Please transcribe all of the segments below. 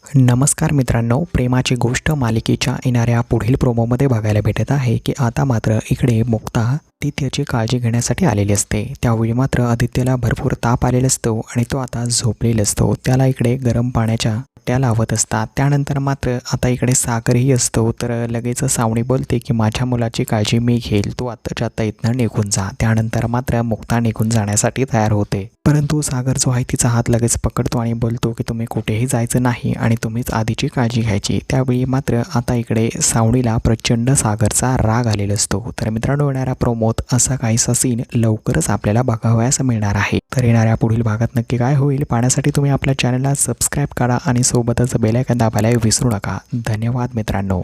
नमस्कार मित्रांनो, प्रेमाची गोष्ट मालिकेच्या येणाऱ्या पुढील प्रोमोमध्ये बघायला भेटत आहे की आता मात्र इकडे मुक्ता आदित्यची काळजी घेण्यासाठी आलेली असते। त्यावेळी मात्र आदित्यला भरपूर ताप आलेला असतो आणि तो आता झोपलेला असतो। त्याला इकडे गरम पाण्याच्या त्या लावत असतात। त्यानंतर मात्र आता इकडे सागरही असतो, तर लगेच सावणी बोलते की माझ्या मुलाची काळजी मी घेईल, तू आत्ताच्या आत्ता इथनं निघून जा। त्यानंतर मात्र मुक्ता निघून जाण्यासाठी तयार होते, परंतु सागर जो आहे तिचा हात लगेच पकडतो आणि बोलतो की तुम्ही कुठेही जायचं नाही आणि तुम्हीच आधीची काळजी घ्यायची। त्यावेळी मात्र आता इकडे सावणीला प्रचंड सागरचा राग आलेला असतो। तर मित्रांनो, येणाऱ्या प्रोमोत असा काहीसा सीन लवकरच आपल्याला बघावयास मिळणार आहे। तर येणाऱ्या पुढील भागात नक्की काय होईल पाहण्यासाठी तुम्ही आपल्या चॅनलला सबस्क्राईब करा आणि सोबतच बेल आयकॉन दाबायला विसरू नका। धन्यवाद मित्रांनो।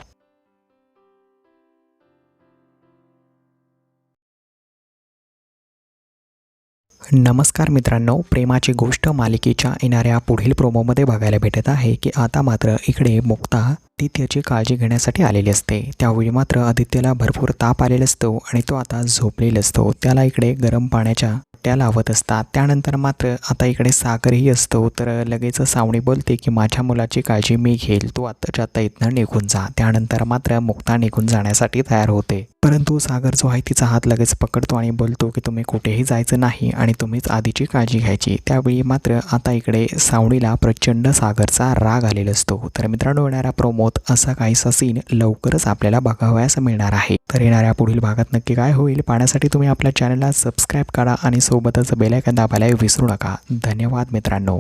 नमस्कार मित्रांनो, प्रेमाची गोष्ट मालिकेच्या येणाऱ्या पुढील प्रोमोमध्ये बघायला भेटत आहे की आता मात्र इकडे मुक्ता आदित्यची काळजी घेण्यासाठी आलेली असते। त्यावेळी मात्र आदित्यला भरपूर ताप आलेला असतो आणि तो आता झोपलेला असतो। त्याला इकडे गरम पाण्याच्या त्या लावत असतात। त्यानंतर मात्र आता इकडे सागरही असतो, तर लगेच सावणी बोलते की माझ्या मुलाची काळजी मी घेईल, तू आत्ताच्या आत्ता इथनं निघून जा। त्यानंतर मात्र मुक्ता निघून जाण्यासाठी तयार होते, परंतु सागर जो आहे तिचा हात लगेच पकडतो आणि बोलतो की तुम्ही कुठेही जायचं नाही आणि तुम्हीच आधीची काळजी घ्यायची। त्यावेळी मात्र आता इकडे सावणीला प्रचंड सागरचा राग आलेला असतो। तर मित्रांनो, येणाऱ्या प्रोमोत असा काहीसा सीन लवकरच आपल्याला बघावयास मिळणार आहे। तर येणाऱ्या पुढील भागात नक्की काय होईल पाहण्यासाठी तुम्ही आपल्या चॅनलला सबस्क्राईब करा आणि सोबतच बेल आयकॉन दाबायला विसरू नका। धन्यवाद मित्रांनो।